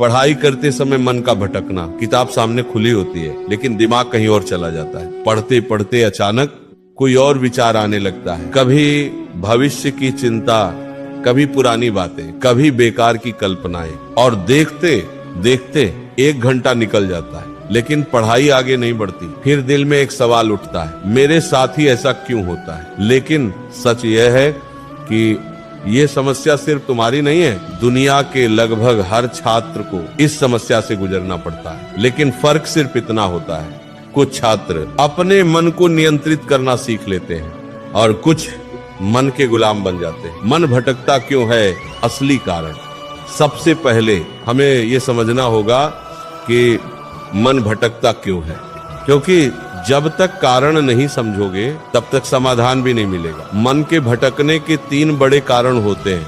पढ़ाई करते समय मन का भटकना, किताब सामने खुली होती है लेकिन दिमाग कहीं और चला जाता है। पढ़ते पढ़ते अचानक कोई और विचार आने लगता है, कभी भविष्य की चिंता, कभी पुरानी बातें, कभी बेकार की कल्पनाएं, और देखते देखते 1 घंटा निकल जाता है लेकिन पढ़ाई आगे नहीं बढ़ती। फिर दिल में एक सवाल उठता है, मेरे साथ ही ऐसा क्यों होता है? लेकिन सच यह है कि ये समस्या सिर्फ तुम्हारी नहीं है, दुनिया के लगभग हर छात्र को इस समस्या से गुजरना पड़ता है। लेकिन फर्क सिर्फ इतना होता है, कुछ छात्र अपने मन को नियंत्रित करना सीख लेते हैं और कुछ मन के गुलाम बन जाते हैं। मन भटकता क्यों है? असली कारण सबसे पहले हमें ये समझना होगा कि मन भटकता क्यों है, क्योंकि जब तक कारण नहीं समझोगे तब तक समाधान भी नहीं मिलेगा। मन के भटकने के 3 बड़े कारण होते हैं।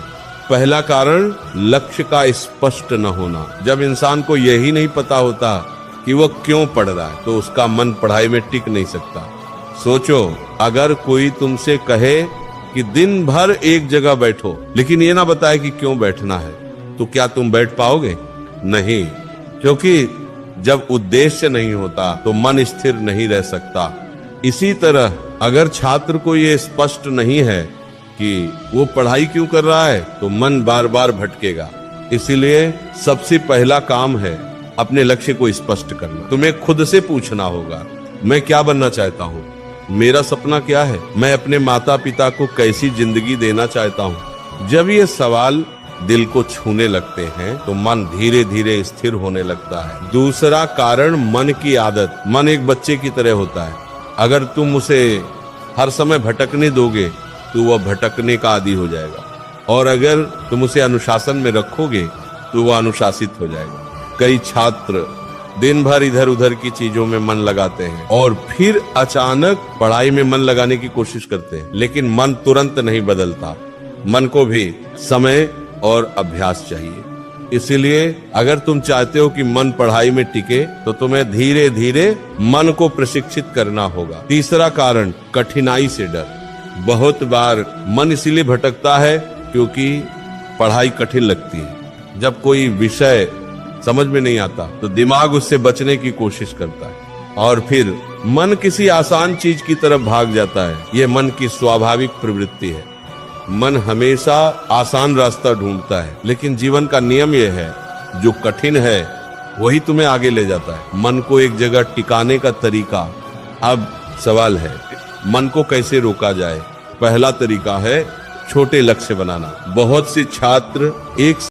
पहला कारण लक्ष्य का स्पष्ट न होना। जब इंसान को यही नहीं पता होता कि वो क्यों पढ़ रहा है तो उसका मन पढ़ाई में टिक नहीं सकता। सोचो, अगर कोई तुमसे कहे कि दिन भर एक जगह बैठो लेकिन ये ना बताए कि क्यों बैठना है, तो क्या तुम बैठ पाओगे? नहीं, क्योंकि जब उद्देश्य नहीं होता तो मन स्थिर नहीं रह सकता। इसी तरह अगर छात्र को ये स्पष्ट नहीं है कि वो पढ़ाई क्यों कर रहा है तो मन बार बार भटकेगा। इसीलिए सबसे पहला काम है अपने लक्ष्य को स्पष्ट करना। तुम्हें खुद से पूछना होगा, मैं क्या बनना चाहता हूँ? मेरा सपना क्या है? मैं अपने माता पिता को कैसी जिंदगी देना चाहता हूँ? जब ये सवाल दिल को छूने लगते हैं तो मन धीरे धीरे स्थिर होने लगता है। दूसरा कारण मन की आदत। मन एक बच्चे की तरह होता है, अगर तुम उसे हर समय भटकने दोगे तो वह भटकने का आदी हो जाएगा, और अगर तुम उसे अनुशासन में रखोगे तो वह अनुशासित हो जाएगा। कई छात्र दिन भर इधर उधर की चीजों में मन लगाते हैं और फिर अचानक पढ़ाई में मन लगाने की कोशिश करते हैं, लेकिन मन तुरंत नहीं बदलता। मन को भी समय और अभ्यास चाहिए। इसीलिए अगर तुम चाहते हो कि मन पढ़ाई में टिके तो तुम्हें धीरे धीरे मन को प्रशिक्षित करना होगा। तीसरा कारण कठिनाई से डर। बहुत बार मन इसीलिए भटकता है क्योंकि पढ़ाई कठिन लगती है। जब कोई विषय समझ में नहीं आता तो दिमाग उससे बचने की कोशिश करता है और फिर मन किसी आसान चीज की तरफ भाग जाता है। यह मन की स्वाभाविक प्रवृत्ति है। मन हमेशा आसान रास्ता ढूंढता है, लेकिन जीवन का नियम यह है, जो कठिन है वही तुम्हें आगे ले जाता है। मन को एक जगह टिकाने का तरीका। अब सवाल है, मन को कैसे रोका जाए? पहला तरीका है छोटे लक्ष्य बनाना। बहुत से छात्र एक